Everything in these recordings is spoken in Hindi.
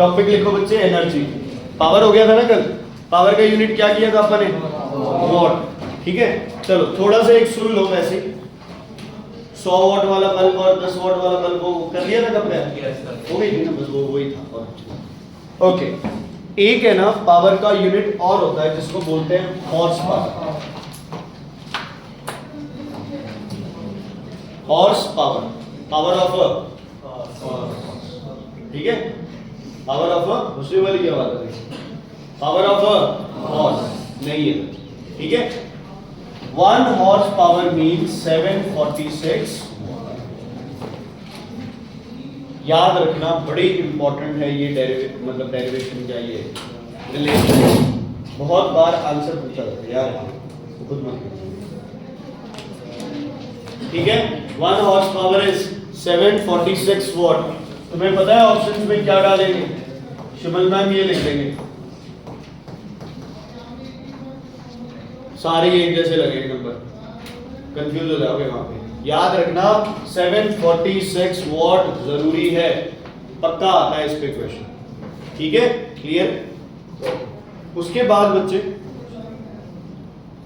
टॉपिक लिखो बच्चे एनर्जी। पावर हो गया था ना कल, पावर का यूनिट क्या किया था अपन ने, वॉट। ठीक है, चलो थोड़ा सा एक सुन लो वैसे। 100 वॉट वाला बल्ब और 10 वॉट वाला बल्ब वो कर लिया था कंपेयर, हो गई थी ना, बस वो वही था। और ओके, एक है ना पावर का यूनिट और होता है जिसको बोलते हैं horse power. Horse power, power of, ठीक है, पावर ऑफ दूसरी वाली क्या बात है, पावर ऑफ हॉर्स नहीं है, ठीक है। 1 हॉर्स पावर मीन्स 746। याद रखना, बड़ी इंपॉर्टेंट है ये मतलब डेरिवेशन का ये रिलेशन, बहुत बार आंसर पूछा जाता है यार, खुद मत। ठीक है, 1 हॉर्स पावर इज 746 वॉट। तुम्हें पता है ऑप्शंस में क्या डालेंगे, शिमल मैम ये लिख देंगे, सारे एक जैसे लगेंगे नंबर, कंफ्यूज हो जाओगे वहां पे। याद रखना 746 वॉट जरूरी है, पक्का आता है इस पे क्वेश्चन, ठीक है, क्लियर। उसके बाद बच्चे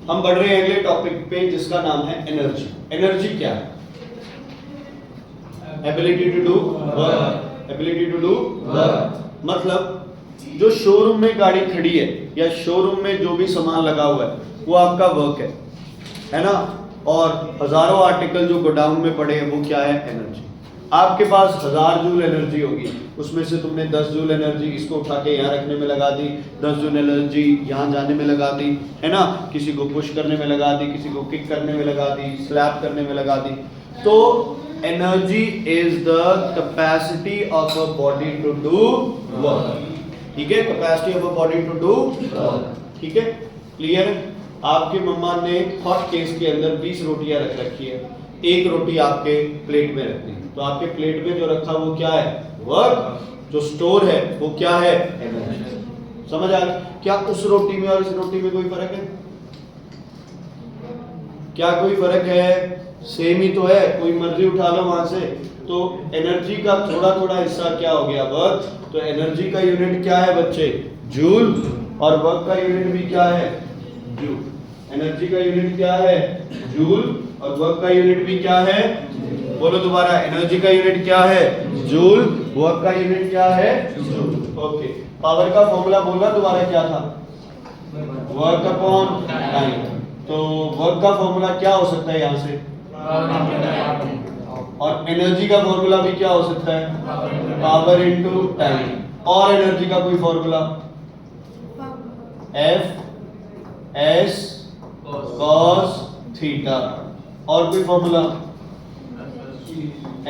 हम बढ़ रहे हैं अगले टॉपिक पे जिसका नाम है एनर्जी। एनर्जी क्या है, ability to do work, ability to do work मतलब जो शोरूम में गाड़ी खड़ी है या शोरूम में जो भी सामान लगा हुआ है वो आपका वर्क है ना, और हजारों आर्टिकल जो गोडाउन में पड़े हैं वो क्या है, एनर्जी। आपके पास 1000 जूल एनर्जी होगी, उसमें से तुमने 10 जूल एनर्जी इसको उठा के यहाँ रखने में लगा दी, 10 जूल एनर्जी यहाँ जाने में लगा दी, है ना, किसी को पुश करने में लगा दी, किसी को किक करने में लगा दी, स्लैप करने में लगा दी। तो energy is the capacity of a body to do work, ठीक है, capacity of a body to do work, ठीक है, क्लियर। आपके मम्मा ने हॉट केस के अंदर 20 रोटियां रख रखी है, एक रोटी आपके प्लेट में रखनी है, तो आपके प्लेट में जो रखा वो क्या है, वर्क, जो स्टोर है वो क्या है, एनर्जी। समझ आ गया? क्या उस रोटी में और इस रोटी में कोई फर्क है, क्या कोई फर्क है, सेम ही तो है, कोई मर्जी उठा लो वहां से। तो एनर्जी का थोड़ा थोड़ा हिस्सा क्या हो गया, वर्क। तो एनर्जी का यूनिट क्या है बच्चे, जूल, और वर्क का यूनिट भी क्या है, जूल। एनर्जी का यूनिट क्या है, जूल, और वर्क का यूनिट भी क्या है, बोलो दोबारा, एनर्जी का यूनिट क्या है, जूल, वर्क का यूनिट क्या है, जूल। ओके, पावर का फॉर्मूला बोलना दोबारा क्या था, वर्क अपॉन टाइम। तो वर्क का फॉर्मूला क्या हो सकता है यहाँ से, और एनर्जी का फॉर्मूला भी क्या हो सकता है, पावर इनटू टाइम। और एनर्जी का कोई formula, F S cos theta, और कोई फॉर्मूला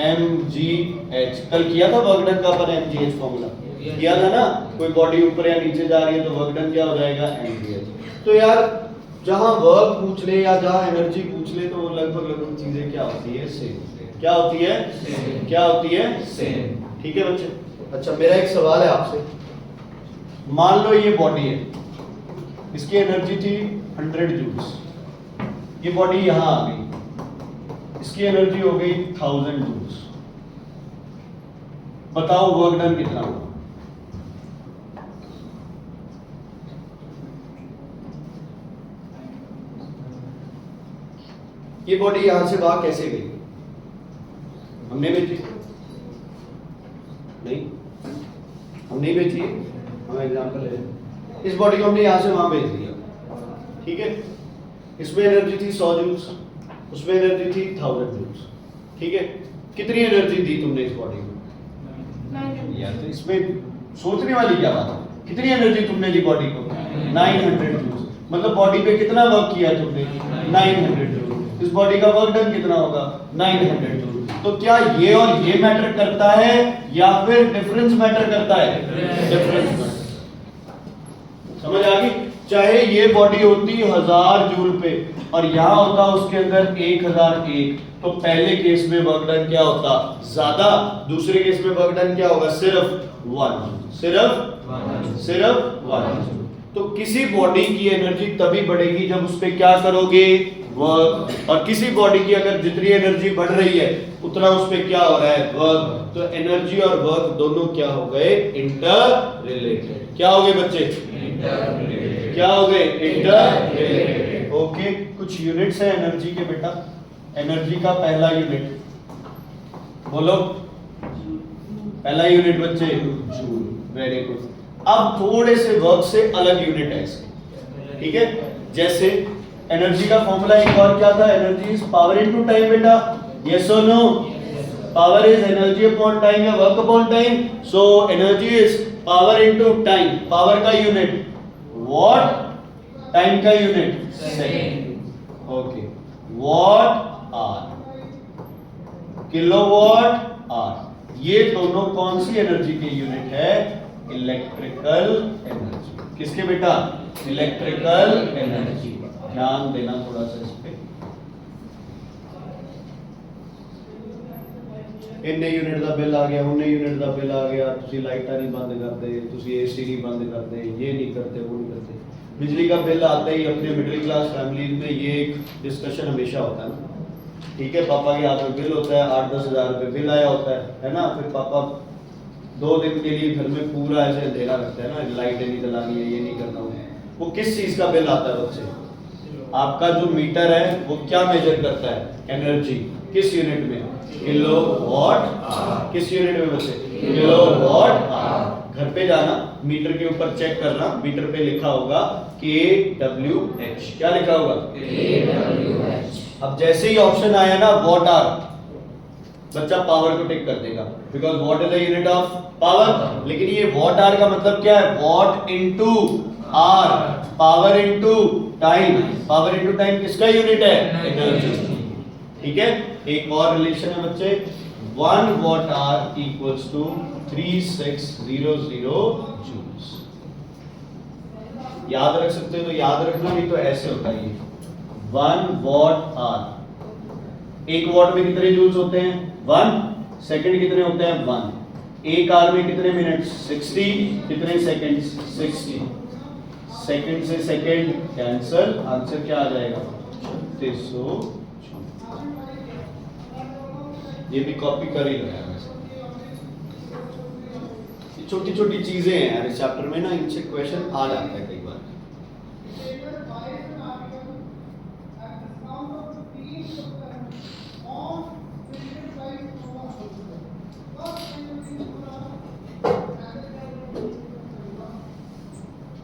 एम जी एच। कल किया था वर्क डन का अपन एम जी एच फॉर्मूला किया था ना, कोई बॉडी ऊपर या नीचे जा रही है तो वर्क डन क्या हो जाएगा, एम जी एच। तो यार जहां वर्क पूछ ले या जहां एनर्जी पूछ ले तो लगभग चीजें क्या होती है, सेम। क्या होती है, क्या होती है, सेम, ठीक है बच्चे। अच्छा, मेरा एक सवाल है आपसे, मान लो ये बॉडी है, इसकी एनर्जी थी 100 जूल्स, ये बॉडी यहां आ गई, इसकी एनर्जी हो गई 1000 जूल्स। बताओ वर्क डन कितना हुआ, ये बॉडी यहां से बाहर कैसे गई, हमने भेजी नहीं, हम नहीं भेजी, हम एग्जांपल ले लें, इस बॉडी को हमने यहां से वहां भेज दिया, ठीक है, इसमें एनर्जी थी 100 जूल्स, उसमें एनर्जी थी 1000 जूल्स, ठीक है, कितनी एनर्जी दी तुमने इस बॉडी को, यार तो इसमें सोचने वाली क्या बात है, कितनी एनर्जी तुमने दी बॉडी को, 900 जूल्स। मतलब बॉडी पे कितना वर्क किया तुमने, 900 जूल्स। इस बॉडी का वर्क डन कितना होगा, 900 जूल। तो क्या ये और ये मैटर करता है या फिर डिफरेंस मैटर करता है, डिफरेंस। समझ आ गई? चाहे ये बॉडी होती 1000 जूल पे और यहाँ होता उसके अंदर 1001, तो पहले केस में वर्क डन क्या होता, ज्यादा, दूसरे केस में वर्क डन क्या होगा, सिर्फ 1, सिर्फ 1। तो किसी बॉडी की एनर्जी तभी बढ़ेगी जब उस पे क्या करोगे, वर्क। और किसी बॉडी की अगर जितनी एनर्जी बढ़ रही है उतना उस पे क्या हो रहा है, वर्क। तो एनर्जी और वर्क दोनों क्या हो गए, इंटर रिलेटेड। क्या हो गए बच्चे, क्या हो गए, इंटर रिलेटेड। ओके, कुछ यूनिट्स है एनर्जी के बेटा। एनर्जी का पहला यूनिट बोलो, पहला यूनिट बच्चे जूल। Very good. अब थोड़े से वर्क से अलग यूनिट है इसके, ठीक है। जैसे एनर्जी का फॉर्मूला एक और क्या था, energy is power into time बेटा, यस और no. Power is energy upon time या work upon time. So energy is power into time. Power का यूनिट वॉट, टाइम का unit second. Okay, watt hour, kilowatt hour. ये दोनों कौन सी एनर्जी के यूनिट है, इलेक्ट्रिकल एनर्जी। किसके बेटा, इलेक्ट्रिकल एनर्जी। ध्यान देना थोड़ा सा इस पे। इन्ने यूनिट का बिल आ गया, उन्ने यूनिट का बिल आ गया, तुसी लाइटां नहीं बंद करते, तुसी एसी नहीं बंद करते, ये नहीं करते, वो नहीं करते। बिजली का बिल आता ही अपने मिडिल क्लास फैमिली में ये एक डिस्कशन हमेशा होता है ना, ठीक है। पापा के हाथ में बिल होता है, 8-10 हज़ार रुपये बिल आया होता है ना। फिर पापा 2 दिन के लिए घर में पूरा ऐसे अंधेरा रखता है ना, लाइट नहीं जलानी है, ये नहीं करना है। वो किस चीज का बिल आता है बच्चे, आपका जो मीटर है वो क्या मेजर करता है, एनर्जी। किस यूनिट में, किलोवाट। किस यूनिट में बच्चे, किलोवाट आवर। घर पे जाना, मीटर के ऊपर चेक करना, मीटर पे लिखा होगा kWh। क्या लिखा होगा, kWh। अब जैसे ही ऑप्शन आया ना वॉट आर, बच्चा पावर को टिक कर देगा, because watt is the unit of power. लेकिन ये वॉट आर का मतलब क्या है, watt into hour, power into time. Power into time किसका यूनिट है, एनर्जी। ठीक है। एक और रिलेशन है बच्चे, 1 watt hour equals to 3600 joules. याद रख सकते हो तो याद रखना, नहीं तो ऐसे होता है ये 1 वॉट आर। 1 वॉट में कितने जूल्स होते हैं, 1। सेकंड कितने होते हैं, 1। 1 आवर में कितने मिनट, 60। कितने सेकंड, 60। सेकंड से सेकंड कैंसल, आंसर क्या आ जाएगा, 3600। ये भी कॉपी कर ही रहा है वैसे। छोटी छोटी चीजें हैं यार इस चैप्टर में ना, इनसे क्वेश्चन आ जाता है कई बार।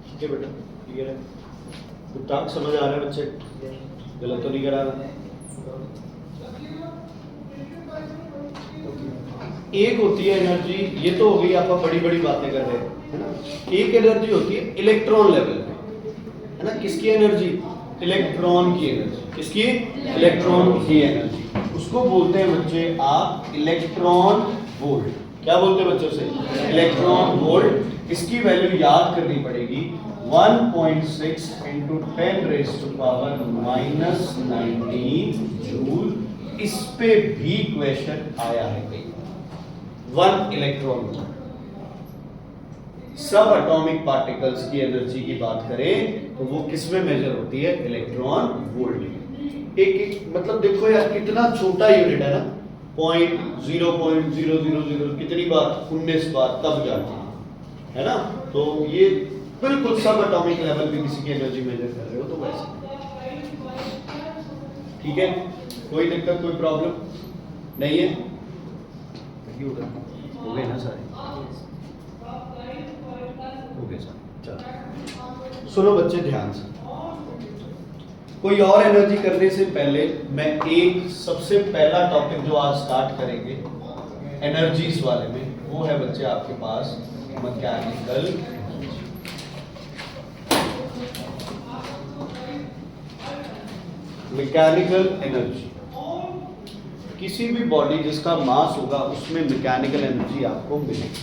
ठीक है बेटा, क्लियर है, तो टास्क समझ आ रहा है बच्चे, गलत तो नहीं करा रहा। एक होती है एनर्जी, ये तो हो गई, आप बड़ी बड़ी बातें कर रहे हैं है ना। एक एनर्जी होती है इलेक्ट्रॉन लेवल पे, है ना। किसकी एनर्जी, इलेक्ट्रॉन की एनर्जी। किसकी, इलेक्ट्रॉन की एनर्जी। उसको बोलते हैं बच्चे आप इलेक्ट्रॉन वोल्ट। क्या बोलते हैं बच्चों से, इलेक्ट्रॉन वोल्ट। इसकी वैल्यू याद करनी पड़ेगी, 1.6 into 10⁻⁻⁻19 जूल। इस पे भी क्वेश्चन आया है कई बार। 1 इलेक्ट्रॉन वोल्ट। सब एटॉमिक पार्टिकल्स की एनर्जी की बात करें तो वो किस में मेजर होती है, इलेक्ट्रॉन वोल्ट में। एक मतलब देखो यार कितना छोटा यूनिट है ना, 0.0000 कितनी बार, 19 बार, तब जाती है ना। तो ये बिल्कुल सब एटॉमिक लेवल पे किसी की एनर्जी मेजर कर रहे हो तो वैसे, ठीक है। कोई दिक्कत, कोई प्रॉब्लम नहीं है, हो गए ना सारे, हो गए सारे। चलो सुनो बच्चे ध्यान से, कोई और एनर्जी करने से पहले मैं एक सबसे पहला टॉपिक जो आज स्टार्ट करेंगे एनर्जीज वाले में, वो है बच्चे आपके पास मैकेनिकल। मैकेनिकल एनर्जी, किसी भी बॉडी जिसका मास होगा उसमें मैकेनिकल एनर्जी आपको मिलेगी।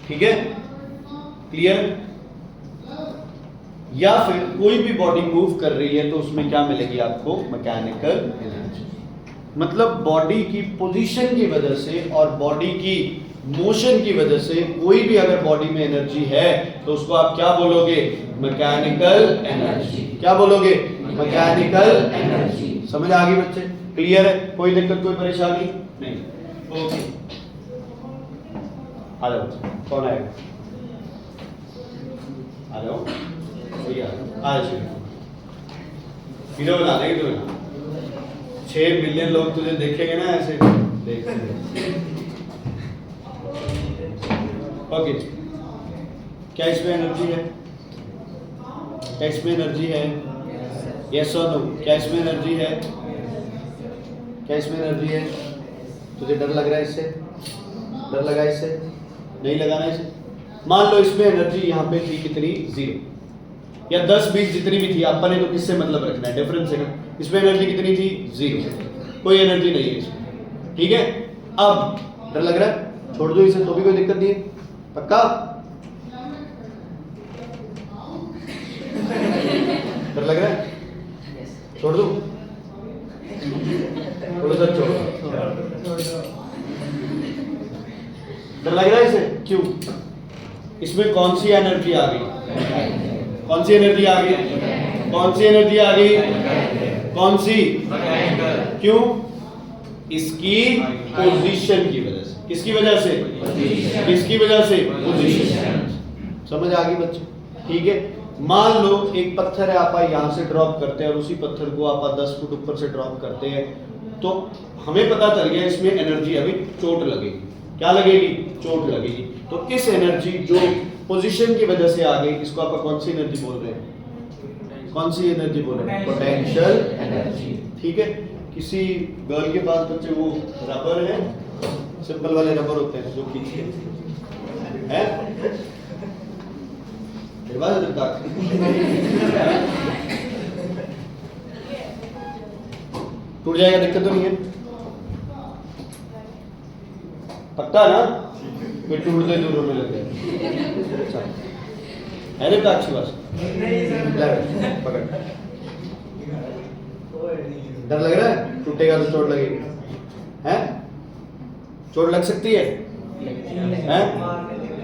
ठीक है, क्लियर। या फिर कोई भी बॉडी मूव कर रही है तो उसमें क्या मिलेगी आपको, मैकेनिकल एनर्जी। मतलब बॉडी की पोजीशन की वजह से और बॉडी की मोशन की वजह से कोई भी अगर बॉडी में एनर्जी है तो उसको आप क्या बोलोगे, मैकेनिकल एनर्जी। क्या बोलोगे, मैकेनिकल एनर्जी। समझ आ गई बच्चे, क्लियर है? कोई दिक्कत कोई परेशानी नहीं? ओके, आ जाओ, कौन आएगा? आ जाओ भैया, आ जाओ, वीडियो बना देंगे तुम्हें। 6 मिलियन लोग तुझे देखेंगे ना ऐसे देखेंगे। ओके, क्या इसमें एनर्जी है? क्या इसमें एनर्जी है? यस और नो? क्या इसमें एनर्जी है? क्या इसमें एनर्जी है? तुझे डर लग रहा है इससे? डर लगा इससे? नहीं लगाना इसे। मान लो इसमें एनर्जी यहाँ पे थी कितनी? 0 या 10 20 जितनी भी थी, अपन ने तो किससे मतलब रखना है, डिफरेंस है ना। इसमें एनर्जी कितनी थी? 0, कोई एनर्जी नहीं है इसमें, ठीक है। अब डर लग रहा है, छोड़ दो इसे तो भी कोई दिक्कत नहीं है, पक्का? डर लग रहा है? छोड़ दो, थोड़ा सा छोड़। डर लग रहा है इसे? क्यों? इसमें कौन सी एनर्जी आ गई? कौन सी एनर्जी आ गई? कौन सी एनर्जी आ गई? कौन सी? क्यों? इसकी पोजीशन की वजह से। किसकी वजह से? किसकी वजह से? पोजीशन। समझ आ गई बच्चे? ठीक है। मान लो एक पत्थर है, आप यहाँ से ड्रॉप करते हैं और उसी पत्थर को आप 10 फुट ऊपर से ड्रॉप करते हैं, तो हमें पता चल गया इसमें एनर्जी अभी चोट लगेगी। क्या लगेगी? चोट लगेगी। तो इस एनर्जी जो पोजीशन की वजह से आ गई, इसको आप कौन सी एनर्जी बोल रहे हैं? कौन सी एनर्जी बोल रहे हैं? Potential energy. ठीक है। किसी गर्ल के पास बच्चे वो रबर है, सिंपल वाले रबर होते हैं जो खींचते हैं, टूट जाएगा, दिक्कत तो नहीं है, पक्का ना? फिर टूटते दूर होने लग गए। है ना अच्छी बात? पकड़, डर लग रहा है? टूटेगा तो चोट लगेगी, है? चोट लग सकती है?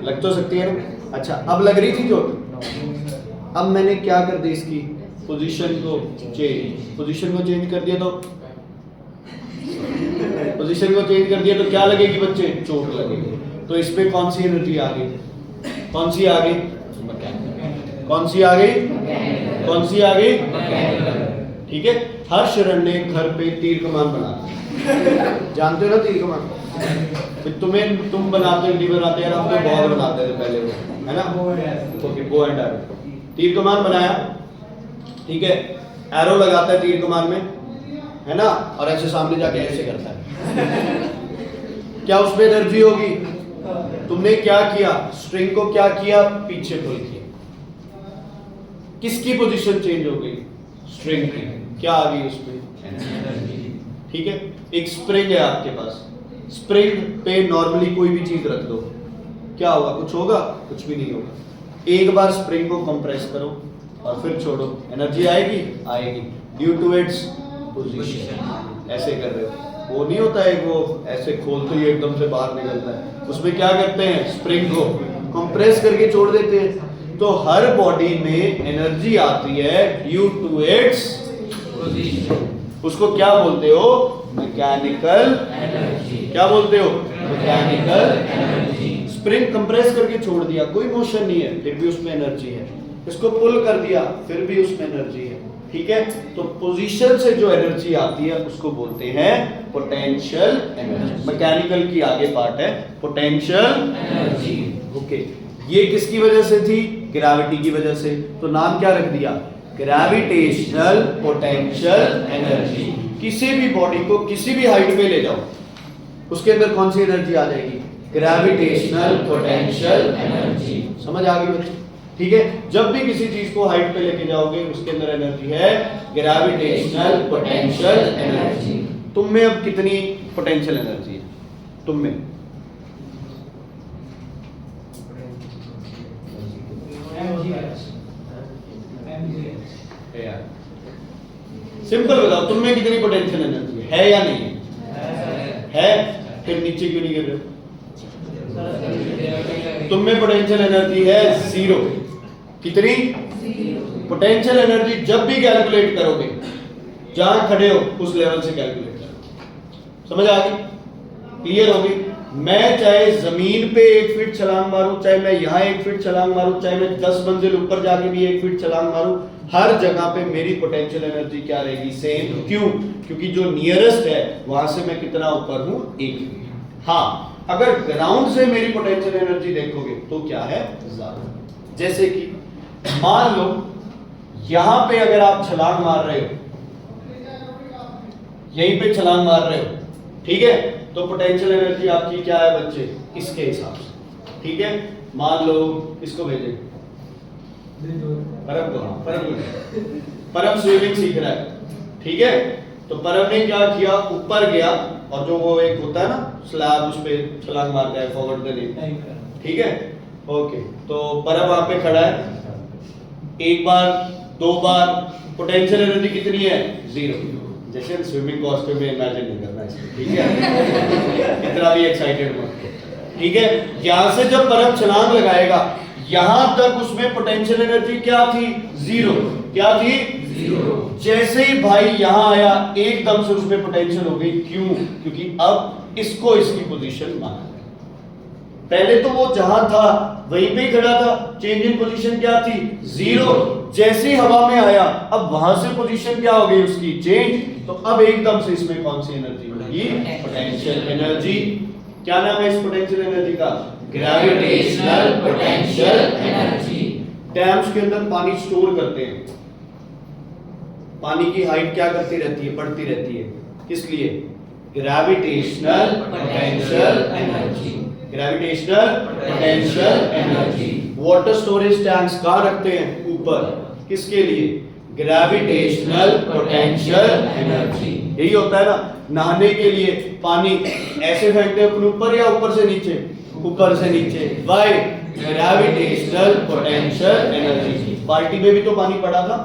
लग तो सकती है ना? अच्छा, अब लग रही थी चोट, अब मैंने क्या कर दी, इसकी पोजीशन को चेंज। पोजीशन को चेंज कर दिया तो पोजीशन को चेंज कर दिया तो क्या लगेगी बच्चे? चोट लगेगी। तो इस पे कौन सी एनर्जी आ गई? कौन सी आ गई? कौन सी आ गई? कौन सी आ गई? ठीक है। हर्ष रण ने घर पे तीर कमान बना, जानते हो ना तीर कमान? तुम बनाते हो, नहीं बनाते यार, हम तो बहुत बनाते थे पहले, है ना? ओके, बो एंड एरो, तीर कमान बनाया, ठीक है। एरो लगाता है तीर कमान में, है ना, और ऐसे सामने जाके ऐसे करता है। क्या उसमें एनर्जी होगी? तुमने क्या किया? स्ट्रिंग को क्या किया? पीछे पुल किया। किसकी पोजीशन चेंज हो गई? स्ट्रिंग की। क्या आ गई उसमें? एनर्जी। ठीक है। एक स्प्रिंग है आपके पास, स्प्रिंग पे नॉर्मली कोई भी चीज रख दो, क्या होगा? कुछ होगा? कुछ भी नहीं होगा। एक बार स्प्रिंग को कंप्रेस करो और फिर छोड़ो, एनर्जी आएगी? आएगी, ड्यू टू इट्स पोजीशन। ऐसे कर रहे हो, वो नहीं होता है वो ऐसे खोलते ही एकदम से बाहर निकलता है, उसमें क्या करते हैं? स्प्रिंग को कंप्रेस करके छोड़ देते हैं। तो हर बॉडी में एनर्जी आती है ड्यू टू इट्स पोजीशन। उसको क्या बोलते हो? Mechanical energy. क्या बोलते हो? Mechanical energy. स्प्रिंग कंप्रेस करके छोड़ दिया, कोई मोशन नहीं है, फिर भी उसमें एनर्जी है। इसको पुल कर दिया, फिर भी उसमें एनर्जी है। ठीक है। तो पोजीशन से जो एनर्जी आती है उसको बोलते हैं पोटेंशियल एनर्जी। मैकेनिकल की आगे पार्ट है पोटेंशियल एनर्जी। ओके, ये किसकी वजह से थी? ग्रेविटी की वजह से। तो नाम क्या रख दिया? Gravitational potential energy. किसी भी बॉडी को किसी भी हाइट पे ले जाओ, उसके अंदर कौन सी एनर्जी आ जाएगी? Gravitational potential energy. समझ आ गई बच्चों? ठीक है। जब भी किसी चीज को हाइट पे लेके जाओगे उसके अंदर एनर्जी है ग्रेविटेशनल पोटेंशियल एनर्जी। तुम में अब कितनी पोटेंशियल एनर्जी है? तुम में सिंपल बताओ, तुम में कितनी पोटेंशियल एनर्जी है या नहीं है? फिर नीचे क्यों नहीं गिर रहे हो? तुम में पोटेंशियल एनर्जी है 0। कितनी? पोटेंशियल एनर्जी जब भी कैलकुलेट करोगे, जहां खड़े हो उस लेवल से कैलकुलेट करो। समझ आ गई, क्लियर हो गई। मैं चाहे जमीन पे 1 फीट छलांग मारूं, चाहे मैं यहाँ 1 फीट छलांग मारूं, चाहे मैं 10 मंजिल ऊपर जाके भी 1 फीट छलांग मारूं, हर जगह पे मेरी पोटेंशियल एनर्जी क्या रहेगी, सेम। क्यों? क्योंकि जो नियरेस्ट है वहां से मैं कितना ऊपर हूं, 1 फीट। हाँ, अगर ग्राउंड से मेरी पोटेंशियल एनर्जी देखोगे तो क्या है, ज्यादा। जैसे कि मान लो यहां पे अगर आप छलांग मार रहे हो, यहीं पे छलांग मार रहे हो, ठीक है, तो पोटेंशियल एनर्जी आपकी क्या है बच्चे, इसके हिसाब से, ठीक है। मान लो इसको भेजें परम को, परम स्विमिंग सीख रहा है, ठीक है। तो परम ने क्या किया, ऊपर गया और जो वो एक होता है ना स्लैब, उस पे छलांग मारता है फॉरवर्ड देने, ठीक है, ओके। तो परम वहां पे खड़ा है, 1 बार 2 बार, पोटेंशियल एनर्जी कितनी है, 0। जैसे स्विमिंग कॉस्ट्यूम में इमेजिन नहीं करना इसको, ठीक है, कितना भी एक्साइटेड मत, ठीक है। यहां से जब परम छलांग लगाएगा, यहां तक उसमें पोटेंशियल एनर्जी क्या थी, 0। क्या थी, 0। जैसे ही भाई यहां आया, एकदम से उसमें पोटेंशियल हो गई। क्यों? क्योंकि अब इसको इसकी पोजीशन माना। पहले तो वो जहां था वहीं पे ही खड़ा था, चेंज इन पोजीशन क्या थी, 0। जैसे ही हवा में आया, अब वहां से पोजीशन क्या हो गई उसकी, चेंज। तो अब एकदम से इसमें कौन सी एनर्जी होगी, पोटेंशियल एनर्जी। क्या नाम है इस पोटेंशियल एनर्जी का, ग्रेविटेशनल पोटेंशियल एनर्जी। डैम्स के अंदर पानी स्टोर करते हैं, पानी की हाइट क्या करती रहती है, बढ़ती रहती है, किस लिए, gravitational potential energy. Gravitational potential energy. Water storage tanks कहाँ रखते हैं, ऊपर, किसके लिए, ग्रेविटेशनल पोटेंशियल एनर्जी। यही होता है ना, नहाने के लिए पानी ऐसे फेंकते हैं अपने ऊपर या ऊपर से नीचे, ऊपर से नीचे, वाई, ग्रेविटेशनल पोटेंशियल एनर्जी। बाल्टी में भी तो पानी पड़ा था,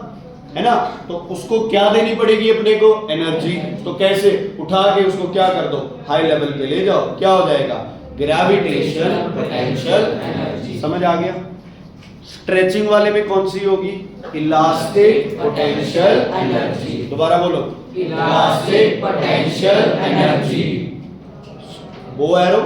है ना, तो उसको क्या देनी पड़ेगी अपने को, एनर्जी। तो कैसे, उठा के उसको क्या कर दो, हाई लेवल पे ले जाओ, क्या हो जाएगा, ग्रेविटेशनल पोटेंशियल एनर्जी। समझ आ गया। स्ट्रेचिंग वाले में कौन सी होगी, इलास्टिक पोटेंशियल एनर्जी। दोबारा बोलो, इलास्टिक पोटेंशियल एनर्जी। वो एरो,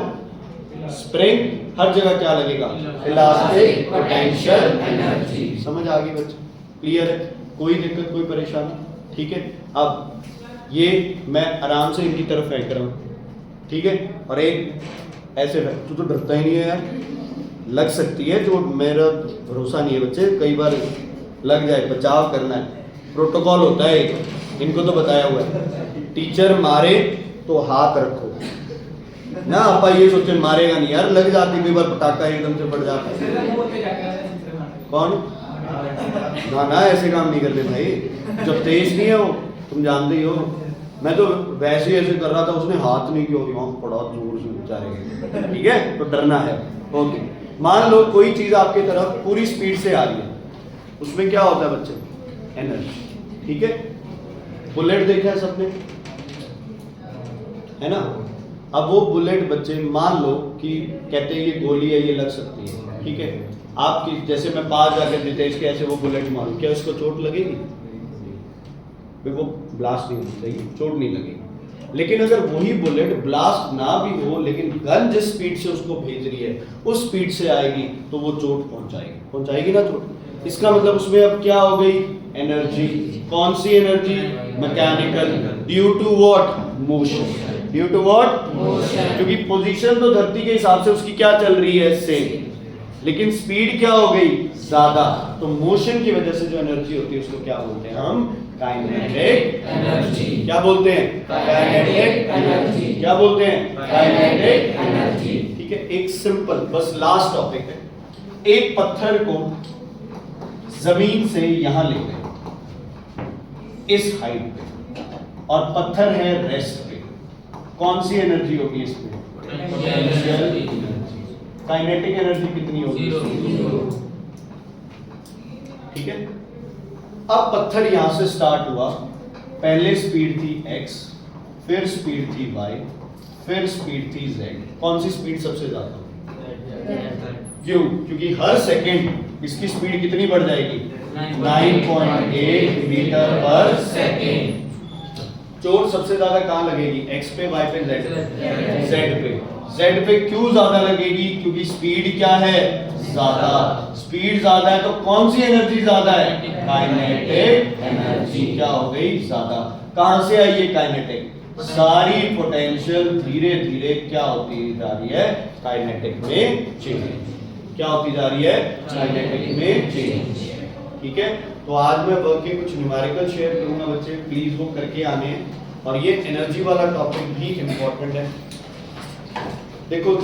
स्प्रिंग, हर जगह क्या लगेगा, इलास्टिक पोटेंशियल एनर्जी। समझ आ गई बच्चे, क्लियर है, कोई दिक्कत कोई परेशानी, ठीक है। अब ये मैं आराम से इनकी तरफ फेंक रहा हूं, ठीक है, और एक ऐसे तू तो डरता ही नहीं है यार, लग सकती है, जो मेरा भरोसा नहीं है बच्चे, कई बार लग जाए, बचाव करना है, प्रोटोकॉल होता है इनको तो बताया हुआ है, टीचर मारे तो हाथ रखो ना, आपा ये सोचे मारेगा नहीं यार, लग जाती, कई बार पटाखा एकदम से पड़ जाता है। कौन, ना ना ऐसे काम नहीं करते भाई, जब तेज नहीं है वो, तुम जानते ही हो। मैं तो वैसे ही ऐसे कर रहा था, उसने हाथ नहीं किया, वहां पड़ा जोर से बेचारे, ठीक है, तो डरना है, ओके। मान लो कोई चीज आपकी तरफ पूरी स्पीड से आ रही है, उसमें क्या होता है बच्चे, एनर्जी, ठीक है। बुलेट देखा है सबने, है ना। अब वो बुलेट बच्चे, मान लो कि कहते हैं ये गोली है, ये लग सकती है, ठीक है। आपकी जैसे मैं पास जाकर नितेश के ऐसे वो बुलेट मारूं, क्या इसको चोट लगेगी, वो ब्लास्ट नहीं होनी चाहिए, चोट नहीं लगेगी। लेकिन अगर वही बुलेट ब्लास्ट ना भी हो, लेकिन गन जिस स्पीड से उसको भेज रही है उस स्पीड से आएगी, तो वो चोट पहुंचाएगी ना चोट। इसका मतलब उसमें अब क्या हो गई, एनर्जी। कौन सी energy, mechanical, due to what, motion. Due to what, motion. क्योंकि पोजीशन तो धरती के हिसाब से उसकी क्या चल रही है, सेम, लेकिन स्पीड क्या हो गई, ज्यादा। तो मोशन की वजह से जो एनर्जी होती है उसको क्या बोलते हैं हम, काइनेटिक एनर्जी। क्या बोलते हैं, काइनेटिक एनर्जी। क्या बोलते हैं, काइनेटिक एनर्जी। ठीक है, एक सिंपल बस लास्ट टॉपिक है। एक पत्थर को जमीन से यहां ले गए इस हाइट पे, और पत्थर है रेस्ट पे, कौन सी एनर्जी होगी इसमें, पोटेंशियल एनर्जी। काइनेटिक एनर्जी कितनी होगी, 0। ठीक है। अब पत्थर यहां से स्टार्ट हुआ, पहले स्पीड थी x, फिर स्पीड थी y, फिर स्पीड थी z। कौन सी स्पीड सबसे ज्यादा, क्यों, क्योंकि हर सेकंड इसकी स्पीड कितनी बढ़ जाएगी, 9.8 मीटर पर सेकंड। चोट सबसे ज्यादा कहाँ लगेगी, एक्स पे, वाई पे, जेड पे, जेड पे। जेड पे क्यों ज्यादा लगेगी, क्योंकि स्पीड क्या है, ज्यादा। स्पीड ज्यादा है तो कौन सी एनर्जी ज्यादा है, काइनेटिक एनर्जी क्या हो गई, ज्यादा। कहां से आई ये काइनेटिक, सारी पोटेंशियल धीरे धीरे क्या होती जा रही है, काइनेटिक में चेंज। क्या होती जा रही है, काइनेटिक में चेंज। ठीक है, तो आज मैं वर्क के कुछ न्यूमेरिकल शेयर करूंगा बच्चे, प्लीज वो करके आने हैं। और ये एनर्जी वाला टॉपिक भी इंपॉर्टेंट है। देखो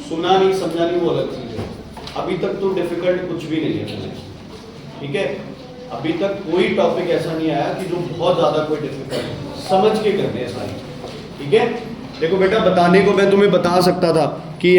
सुना नहीं समझा नहीं वो अलग चीज है, अभी तक तो डिफिकल्ट कुछ भी नहीं है। ठीक है, अभी तक कोई टॉपिक ऐसा नहीं आया कि जो बहुत ज्यादा कोई डिफिकल्ट, समझ के करते हैं सारी। ठीक है, देखो बेटा बताने को मैं तुम्हें बता सकता था कि